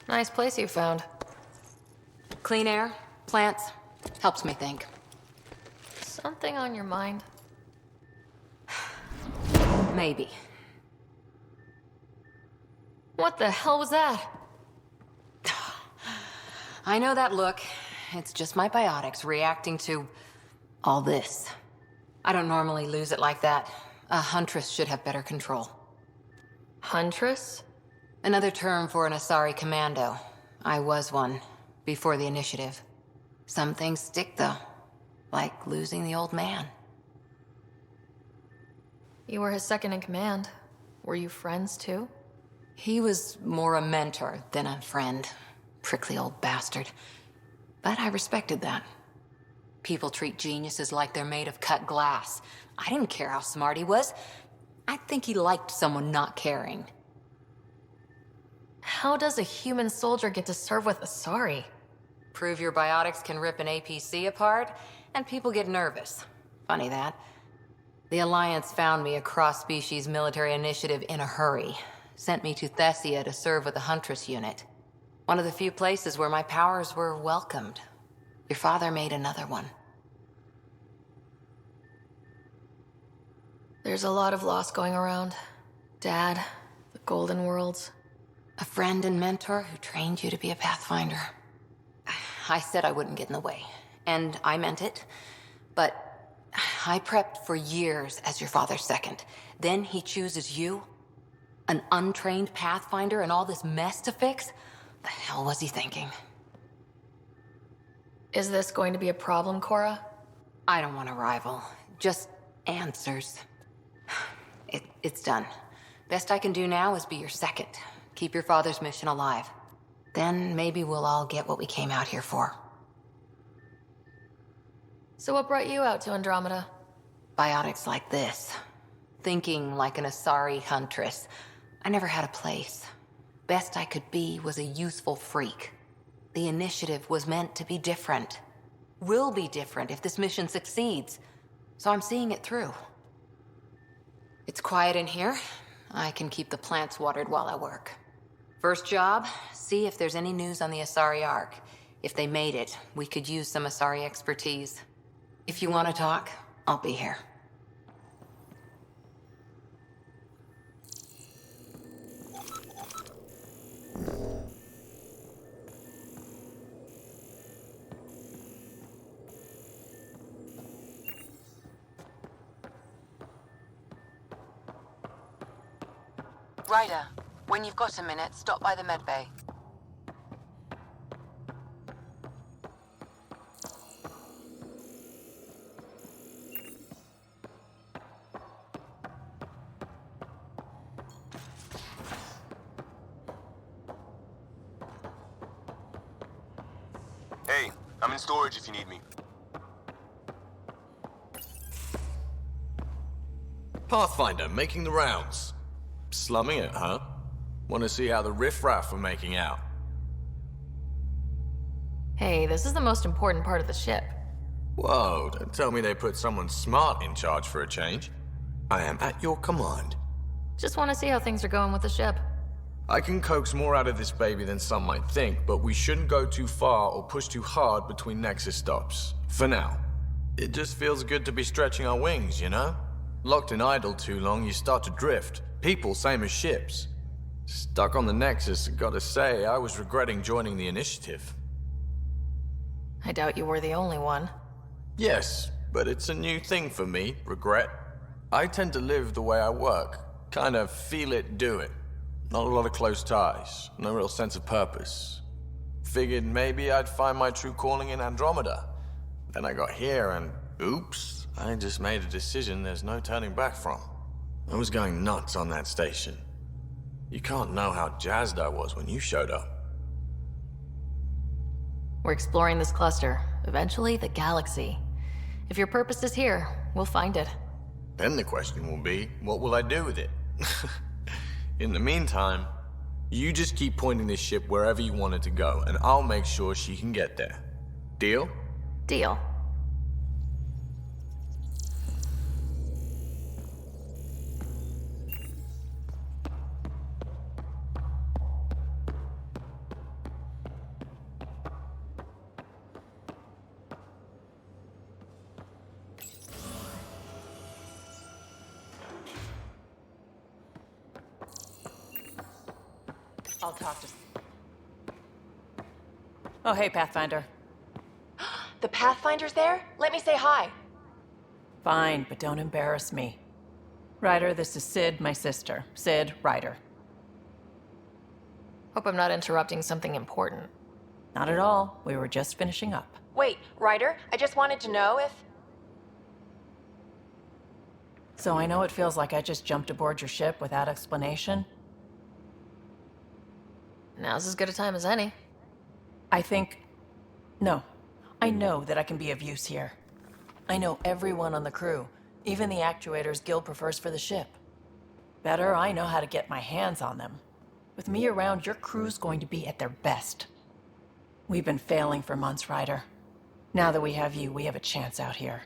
Nice place you found. Clean air, plants, helps me think. Something on your mind? Maybe. What the hell was that? I know that look. It's just my biotics reacting to all this. I don't normally lose it like that. A huntress should have better control. Huntress? Another term for an Asari commando. I was one, before the initiative. Some things stick, though. Like losing the old man. You were his second in command. Were you friends, too? He was more a mentor than a friend. Prickly old bastard. But I respected that. People treat geniuses like they're made of cut glass. I didn't care how smart he was. I think he liked someone not caring. How does a human soldier get to serve with Asari? Prove your biotics can rip an APC apart, and people get nervous. Funny that. The Alliance found me a cross-species military initiative in a hurry. Sent me to Thessia to serve with the Huntress unit. One of the few places where my powers were welcomed. Your father made another one. There's a lot of loss going around. Dad, the Golden Worlds. A friend and mentor who trained you to be a Pathfinder. I said I wouldn't get in the way, and I meant it. But I prepped for years as your father's second. Then he chooses you? An untrained Pathfinder and all this mess to fix? The hell was he thinking? Is this going to be a problem, Cora? I don't want a rival. Just answers. It's done. Best I can do now is be your second. Keep your father's mission alive. Then maybe we'll all get what we came out here for. So what brought you out to Andromeda? Biotics like this. Thinking like an Asari huntress. I never had a place. Best I could be was a useful freak. The initiative was meant to be different. Will be different if this mission succeeds. So I'm seeing it through. It's quiet in here. I can keep the plants watered while I work. First job, see if there's any news on the Asari Ark. If they made it, we could use some Asari expertise. If you want to talk, I'll be here. Ryder, when you've got a minute, stop by the medbay. Hey, I'm in storage if you need me. Pathfinder, making the rounds. Slumming it, huh? Want to see how the riffraff are making out? Hey, this is the most important part of the ship. Whoa, don't tell me they put someone smart in charge for a change. I am at your command. Just want to see how things are going with the ship. I can coax more out of this baby than some might think, but we shouldn't go too far or push too hard between Nexus stops. For now. It just feels good to be stretching our wings, you know? Locked in idle too long, you start to drift. People, same as ships. Stuck on the Nexus, gotta say, I was regretting joining the initiative. I doubt you were the only one. Yes, but it's a new thing for me, regret. I tend to live the way I work. Kind of feel it, do it. Not a lot of close ties, no real sense of purpose. Figured maybe I'd find my true calling in Andromeda. Then I got here and, oops, I just made a decision there's no turning back from. I was going nuts on that station. You can't know how jazzed I was when you showed up. We're exploring this cluster, eventually the galaxy. If your purpose is here, we'll find it. Then the question will be, what will I do with it? In the meantime, you just keep pointing this ship wherever you want it to go, and I'll make sure she can get there. Deal? Deal. I'll talk to... Oh, hey, Pathfinder. The Pathfinder's there? Let me say hi. Fine, but don't embarrass me. Ryder, this is Sid, my sister. Sid, Ryder. Hope I'm not interrupting something important. Not at all. We were just finishing up. Wait, Ryder, I just wanted to know if... So I know it feels like I just jumped aboard your ship without explanation. Now's as good a time as any. No. I know that I can be of use here. I know everyone on the crew, even the actuators Gil prefers for the ship. Better, I know how to get my hands on them. With me around, your crew's going to be at their best. We've been failing for months, Ryder. Now that we have you, we have a chance out here.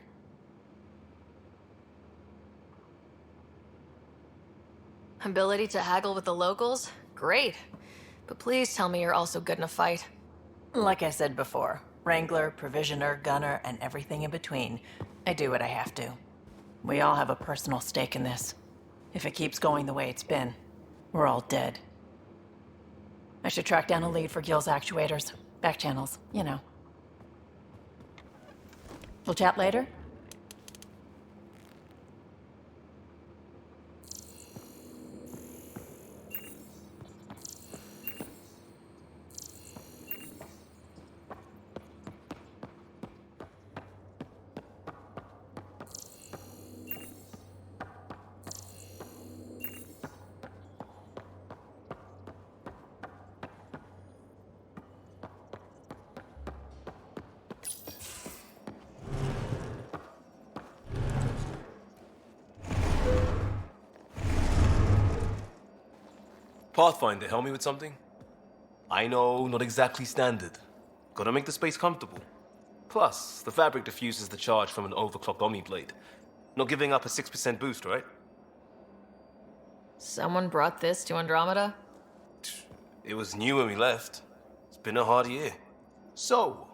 Ability to haggle with the locals? Great. But please tell me you're also good in a fight. Like I said before, Wrangler, Provisioner, Gunner, and everything in between. I do what I have to. We all have a personal stake in this. If it keeps going the way it's been, we're all dead. I should track down a lead for Gil's actuators. Back channels, you know. We'll chat later? Pathfinder, help me with something? I know, not exactly standard. Gotta make the space comfortable. Plus, the fabric diffuses the charge from an overclocked Omniblade. Not giving up a 6% boost, right? Someone brought this to Andromeda? It was new when we left. It's been a hard year. So,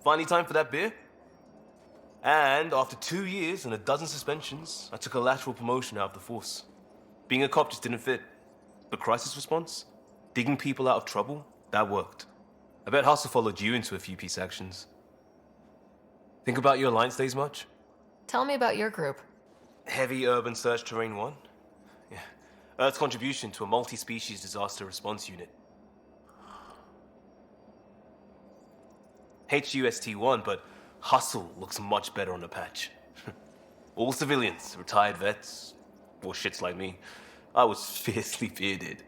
finally time for that beer? And after 2 years and a dozen suspensions, I took a lateral promotion out of the force. Being a cop just didn't fit. But crisis response? Digging people out of trouble? That worked. I bet Hustle followed you into a few peace actions. Think about your Alliance days much? Tell me about your group. Heavy Urban Search Terrain 1? Yeah. Earth's contribution to a multi-species disaster response unit. HUST-1, but Hustle looks much better on the patch. All civilians, retired vets, or shits like me. I was fiercely bearded.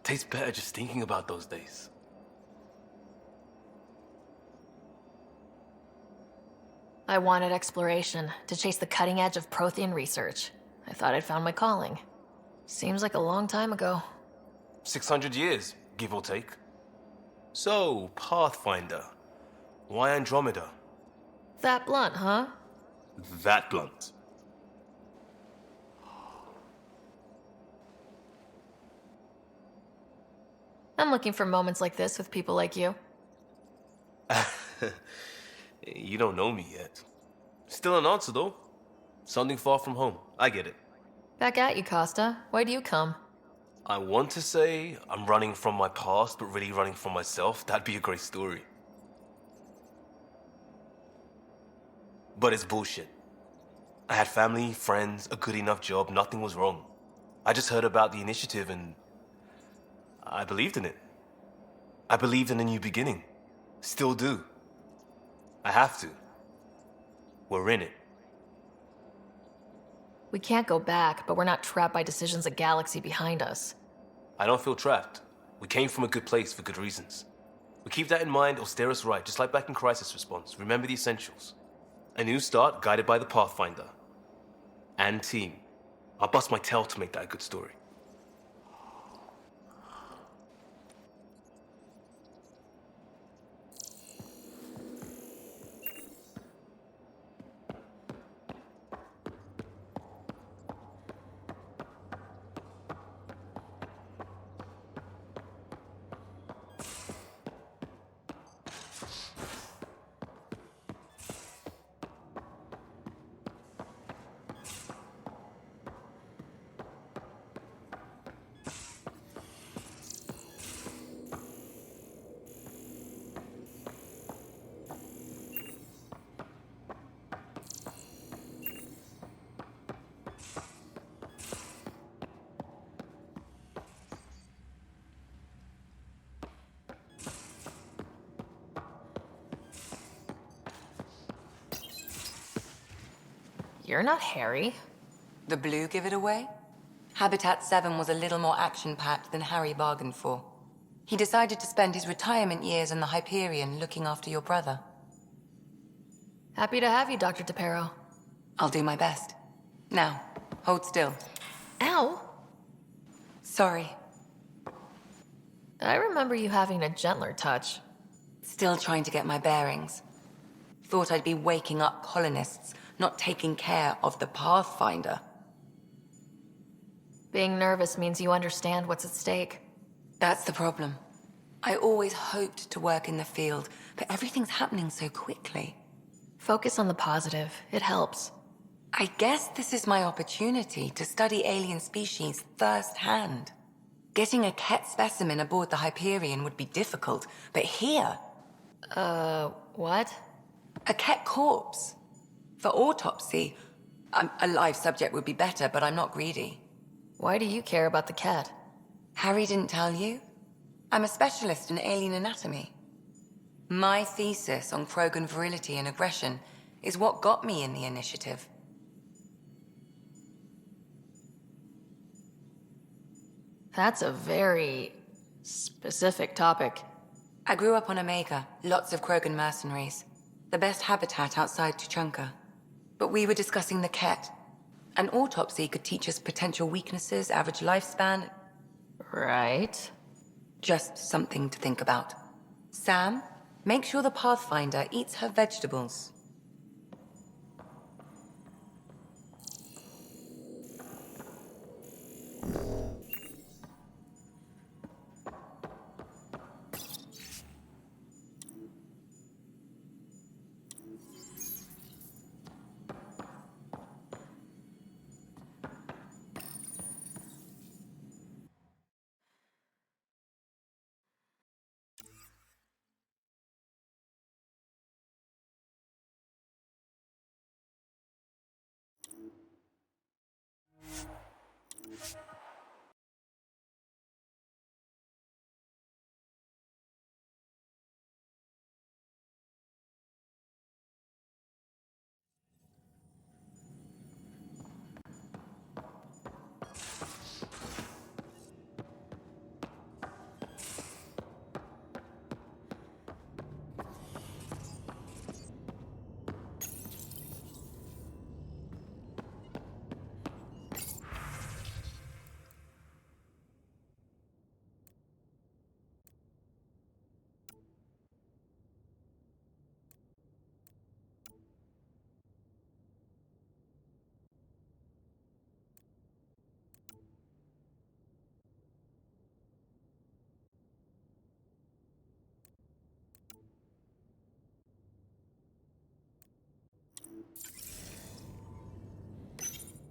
Tastes better just thinking about those days. I wanted exploration, to chase the cutting edge of Prothean research. I thought I'd found my calling. Seems like a long time ago. 600 years, give or take. So, Pathfinder. Why Andromeda? That blunt, huh? That blunt. I'm looking for moments like this with people like you. You don't know me yet. Still an answer, though. Something far from home. I get it. Back at you, Costa. Why do you come? I want to say I'm running from my past, but really running from myself. That'd be a great story. But it's bullshit. I had family, friends, a good enough job. Nothing was wrong. I just heard about the initiative and I believed in it. I believed in a new beginning. Still do. I have to. We're in it. We can't go back, but we're not trapped by decisions a galaxy behind us. I don't feel trapped. We came from a good place for good reasons. We keep that in mind or steer us right, just like back in Crisis Response. Remember the essentials. A new start guided by the Pathfinder. And team. I'll bust my tail to make that a good story. You're not Harry. The blue give it away? Habitat 7 was a little more action-packed than Harry bargained for. He decided to spend his retirement years in the Hyperion looking after your brother. Happy to have you, Dr. DePero. I'll do my best. Now, hold still. Ow! Sorry. I remember you having a gentler touch. Still trying to get my bearings. Thought I'd be waking up colonists, not taking care of the Pathfinder. Being nervous means you understand what's at stake. That's the problem. I always hoped to work in the field, but everything's happening so quickly. Focus on the positive. It helps. I guess this is my opportunity to study alien species firsthand. Getting a Ket specimen aboard the Hyperion would be difficult, but here... What? A Ket corpse. For autopsy, a live subject would be better, but I'm not greedy. Why do you care about the cat? Harry didn't tell you? I'm a specialist in alien anatomy. My thesis on Krogan virility and aggression is what got me in the initiative. That's a very specific topic. I grew up on Omega, lots of Krogan mercenaries. The best habitat outside Tuchanka. But we were discussing the Ket. An autopsy could teach us potential weaknesses, average lifespan. Right. Just something to think about. Sam, make sure the Pathfinder eats her vegetables.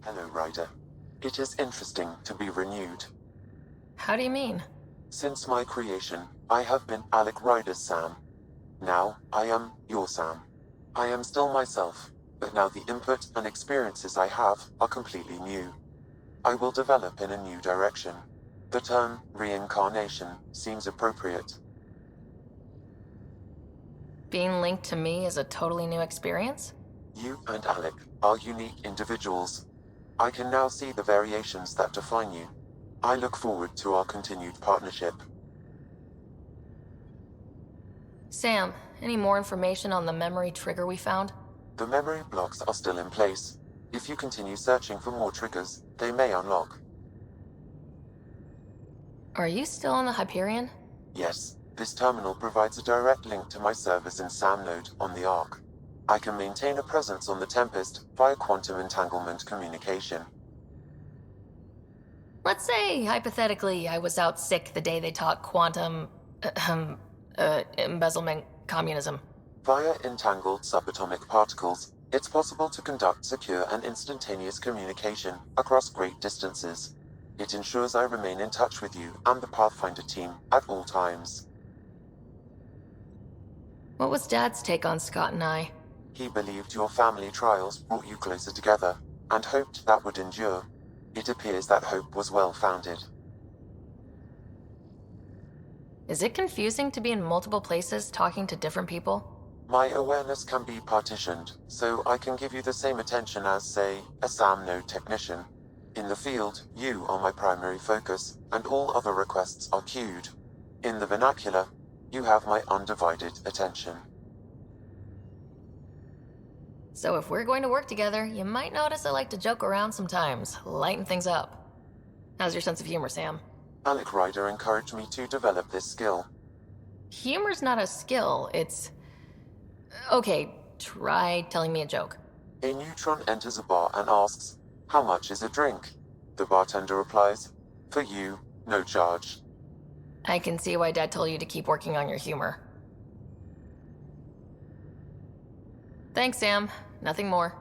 Hello, Ryder. It is interesting to be renewed. How do you mean? Since my creation, I have been Alec Ryder's Sam. Now, I am your Sam. I am still myself, but now the input and experiences I have are completely new. I will develop in a new direction. The term reincarnation seems appropriate. Being linked to me is a totally new experience? You and Alec are unique individuals. I can now see the variations that define you. I look forward to our continued partnership. Sam, any more information on the memory trigger we found? The memory blocks are still in place. If you continue searching for more triggers, they may unlock. Are you still on the Hyperion? Yes, this terminal provides a direct link to my servers in SAM node on the Ark. I can maintain a presence on the Tempest via quantum entanglement communication. Let's say, hypothetically, I was out sick the day they taught quantum... embezzlement communism. Via entangled subatomic particles, it's possible to conduct secure and instantaneous communication across great distances. It ensures I remain in touch with you and the Pathfinder team at all times. What was Dad's take on Scott and I? He believed your family trials brought you closer together, and hoped that would endure. It appears that hope was well-founded. Is it confusing to be in multiple places talking to different people? My awareness can be partitioned, so I can give you the same attention as, say, a SAM node technician. In the field, you are my primary focus, and all other requests are queued. In the vernacular, you have my undivided attention. So if we're going to work together, you might notice I like to joke around sometimes, lighten things up. How's your sense of humor, Sam? Alec Ryder encouraged me to develop this skill. Humor's not a skill, it's... Okay, try telling me a joke. A neutron enters a bar and asks, "How much is a drink?" The bartender replies, "For you, no charge." I can see why Dad told you to keep working on your humor. Thanks, Sam. Nothing more.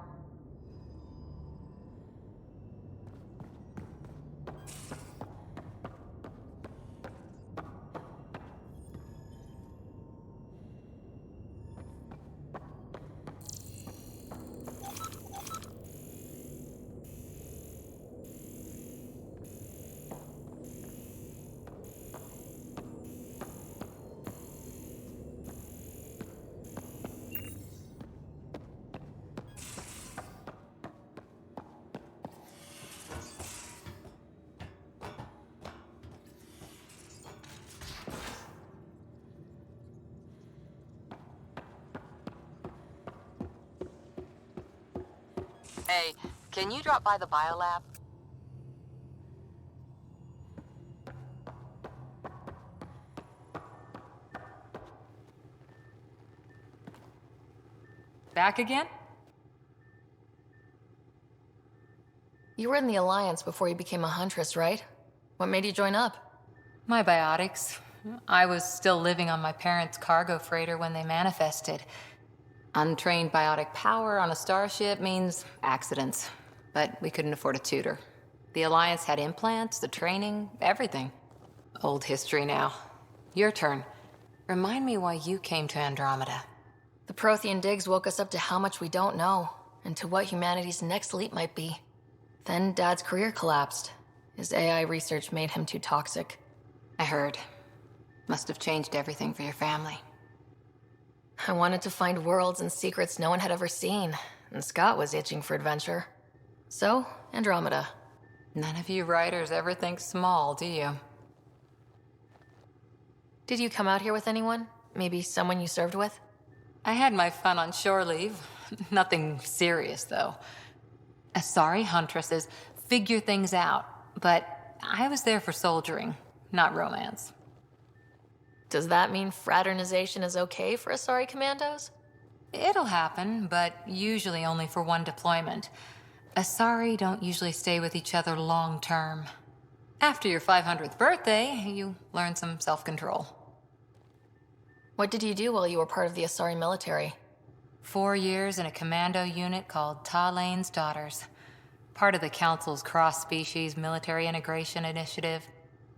Hey, can you drop by the biolab? Back again? You were in the Alliance before you became a huntress, right? What made you join up? My biotics. I was still living on my parents' cargo freighter when they manifested. Untrained biotic power on a starship means accidents, but we couldn't afford a tutor. The Alliance had implants, the training, everything. Old history now. Your turn. Remind me why you came to Andromeda. The Prothean digs woke us up to how much we don't know, and to what humanity's next leap might be. Then Dad's career collapsed. His AI research made him too toxic. I heard. Must have changed everything for your family. I wanted to find worlds and secrets no one had ever seen, and Scott was itching for adventure. So, Andromeda. None of you writers ever think small, do you? Did you come out here with anyone? Maybe someone you served with? I had my fun on shore leave. Nothing serious, though. Asari huntresses figure things out, but I was there for soldiering, not romance. Does that mean fraternization is okay for Asari commandos? It'll happen, but usually only for one deployment. Asari don't usually stay with each other long term. After your 500th birthday, you learn some self-control. What did you do while you were part of the Asari military? 4 years in a commando unit called Talane's Daughters. Part of the Council's cross-species military integration initiative.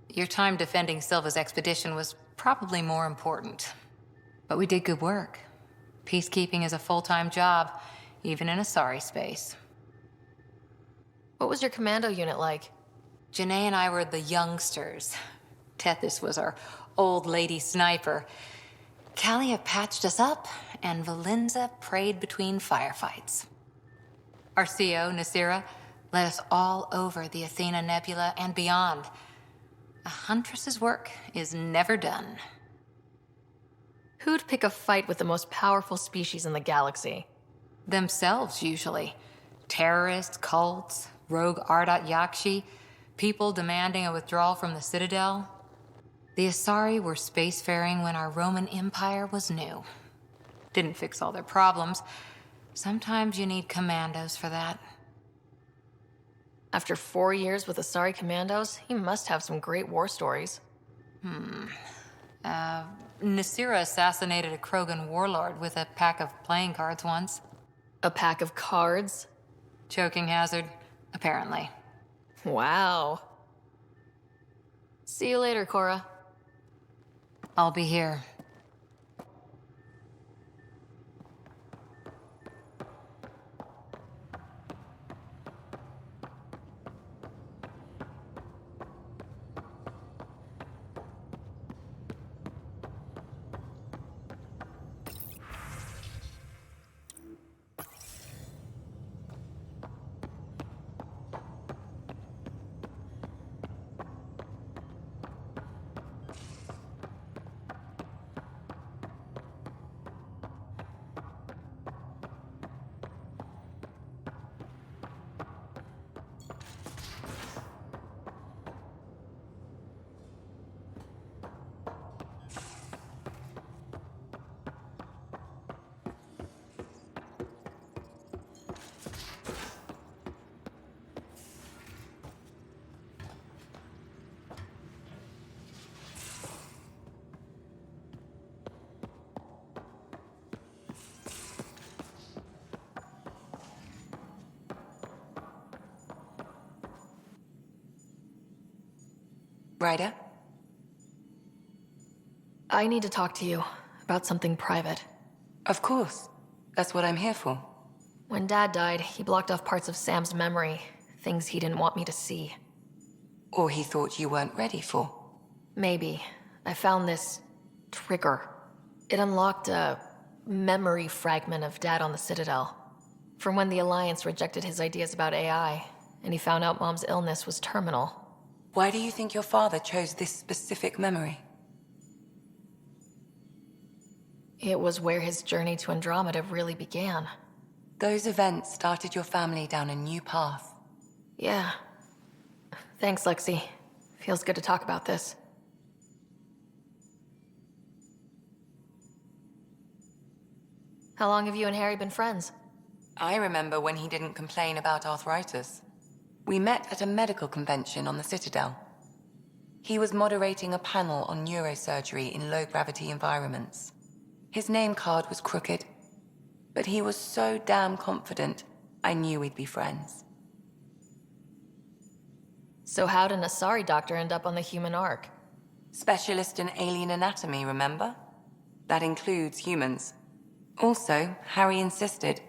Your time defending Silva's expedition was probably more important. But we did good work. Peacekeeping is a full-time job, even in Asari space. What was your commando unit like? Janae and I were the youngsters. Tethys was our old lady sniper. Kalia patched us up, and Valenza prayed between firefights. Our CO, Nasira, led us all over the Athena Nebula and beyond. A huntress's work is never done. Who'd pick a fight with the most powerful species in the galaxy? Themselves, usually. Terrorists, cults, rogue Ardat Yakshi, people demanding a withdrawal from the Citadel. The Asari were spacefaring when our Roman Empire was new. Didn't fix all their problems. Sometimes you need commandos for that. After 4 years with Asari commandos, he must have some great war stories. Nasira assassinated a Krogan warlord with a pack of playing cards once. A pack of cards? Choking hazard, apparently. Wow. See you later, Cora. I'll be here. Ryder? I need to talk to you about something private. Of course. That's what I'm here for. When Dad died, he blocked off parts of Sam's memory, things he didn't want me to see. Or he thought you weren't ready for. Maybe. I found this trigger. It unlocked a memory fragment of Dad on the Citadel. From when the Alliance rejected his ideas about AI, and he found out Mom's illness was terminal. Why do you think your father chose this specific memory? It was where his journey to Andromeda really began. Those events started your family down a new path. Yeah. Thanks, Lexi. Feels good to talk about this. How long have you and Harry been friends? I remember when he didn't complain about arthritis. We met at a medical convention on the Citadel. He was moderating a panel on neurosurgery in low-gravity environments. His name card was crooked, but he was so damn confident, I knew we'd be friends. So how'd an Asari doctor end up on the human ark? Specialist in alien anatomy, remember? That includes humans. Also, Harry insisted.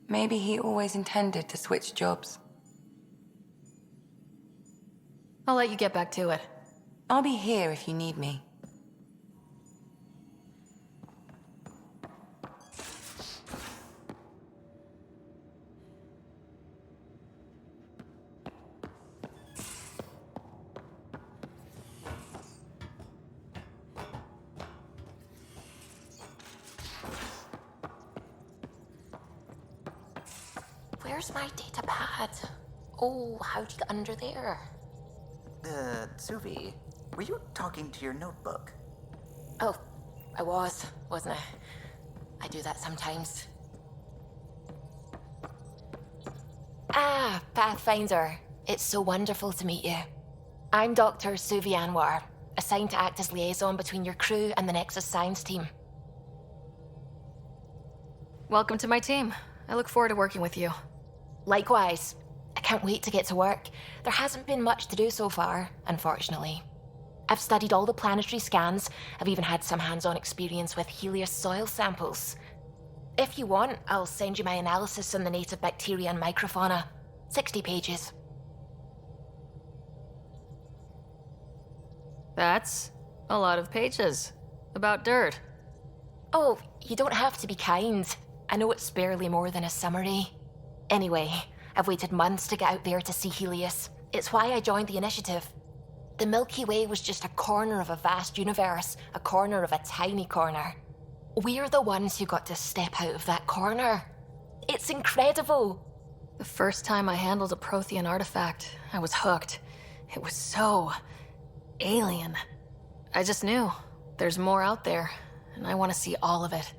Maybe he always intended to switch jobs. I'll let you get back to it. I'll be here if you need me. Where's my data pad? Oh, how'd you get under there? Suvi, were you talking to your notebook? Oh, I wasn't I? I do that sometimes. Ah, Pathfinder. It's so wonderful to meet you. I'm Dr. Suvi Anwar, assigned to act as liaison between your crew and the Nexus Science team. Welcome to my team. I look forward to working with you. Likewise. I can't wait to get to work. There hasn't been much to do so far, unfortunately. I've studied all the planetary scans. I've even had some hands-on experience with Helios soil samples. If you want, I'll send you my analysis on the native bacteria and microfauna. 60 pages. That's a lot of pages. About dirt. Oh, you don't have to be kind. I know it's barely more than a summary. Anyway, I've waited months to get out there to see Helios. It's why I joined the initiative. The Milky Way was just a corner of a vast universe, a corner of a tiny corner. We're the ones who got to step out of that corner. It's incredible. The first time I handled a Prothean artifact, I was hooked. It was so alien. I just knew there's more out there, and I want to see all of it.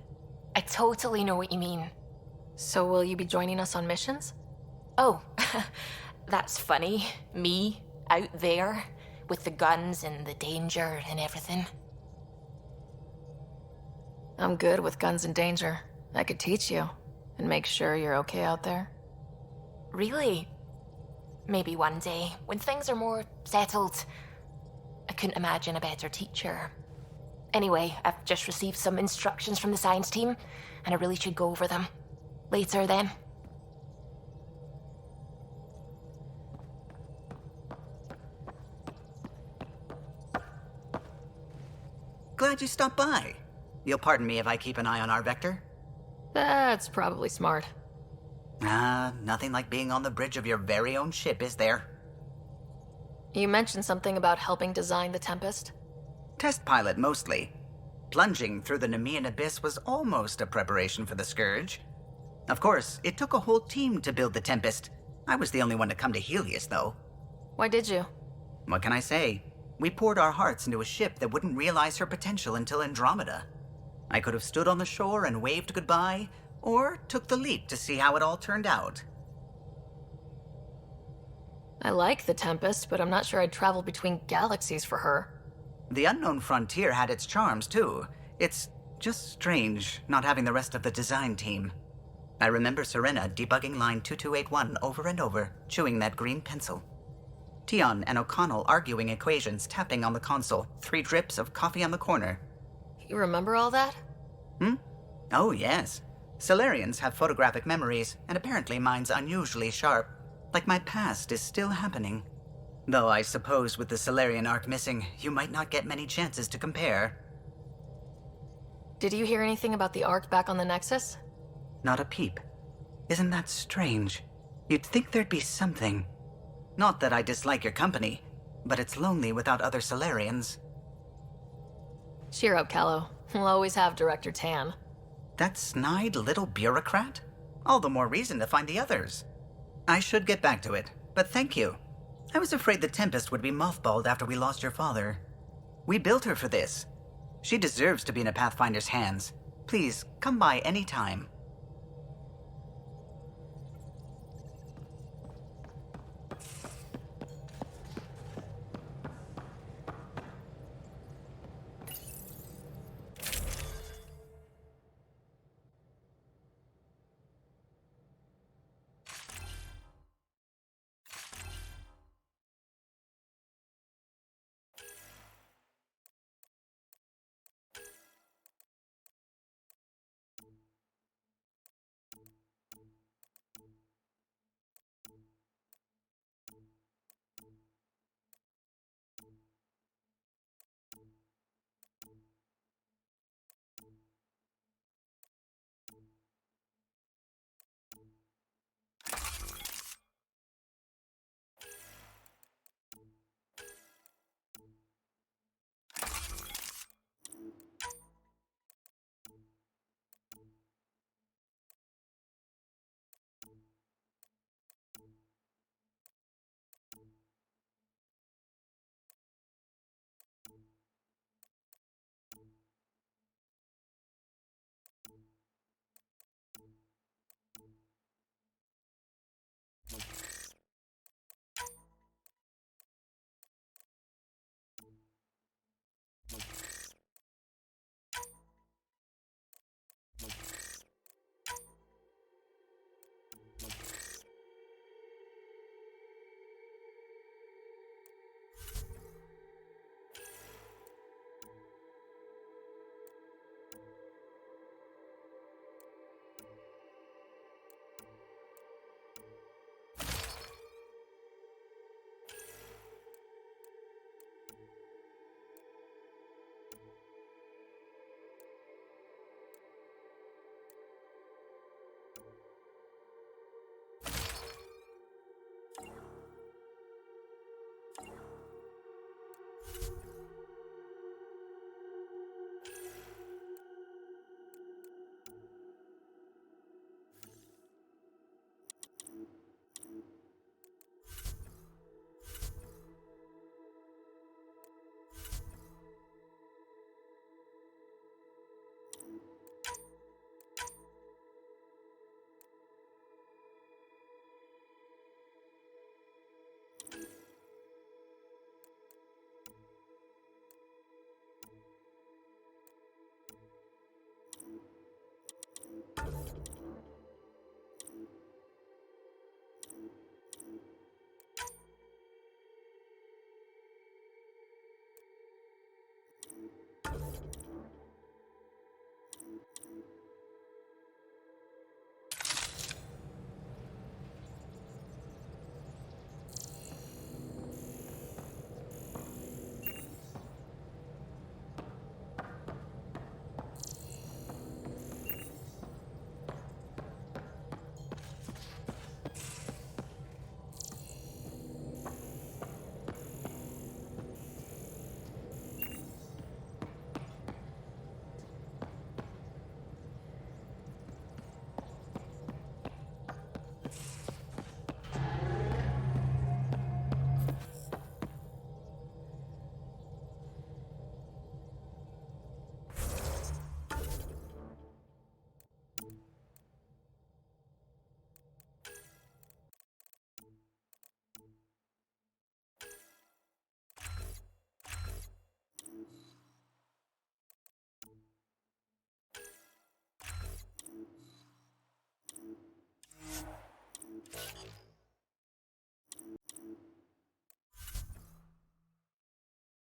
I totally know what you mean. So will you be joining us on missions? Oh, that's funny. Me, out there, with the guns and the danger and everything. I'm good with guns and danger. I could teach you and make sure you're okay out there. Really? Maybe one day, when things are more settled. I couldn't imagine a better teacher. Anyway, I've just received some instructions from the science team, and I really should go over them. Later, then. Glad you stopped by. You'll pardon me if I keep an eye on our vector? That's probably smart. Nothing like being on the bridge of your very own ship, is there? You mentioned something about helping design the Tempest? Test pilot, mostly. Plunging through the Nemean abyss was almost a preparation for the Scourge. Of course, it took a whole team to build the Tempest. I was the only one to come to Helios, though. Why did you? What can I say? We poured our hearts into a ship that wouldn't realize her potential until Andromeda. I could have stood on the shore and waved goodbye, or took the leap to see how it all turned out. I like the Tempest, but I'm not sure I'd travel between galaxies for her. The unknown frontier had its charms, too. It's just strange not having the rest of the design team. I remember Serena debugging line 2281 over and over, chewing that green pencil. Tion and O'Connell arguing equations, tapping on the console, 3 drips of coffee on the corner. You remember all that? Oh, yes. Solarians have photographic memories, and apparently mine's unusually sharp. Like my past is still happening. Though I suppose with the Solarian arc missing, you might not get many chances to compare. Did you hear anything about the Ark back on the Nexus? Not a peep. Isn't that strange? You'd think there'd be something. Not that I dislike your company, but it's lonely without other Solarians. Cheer up, Callow. We'll always have Director Tan. That snide little bureaucrat? All the more reason to find the others. I should get back to it, but thank you. I was afraid the Tempest would be mothballed after we lost your father. We built her for this. She deserves to be in a Pathfinder's hands. Please, come by any time.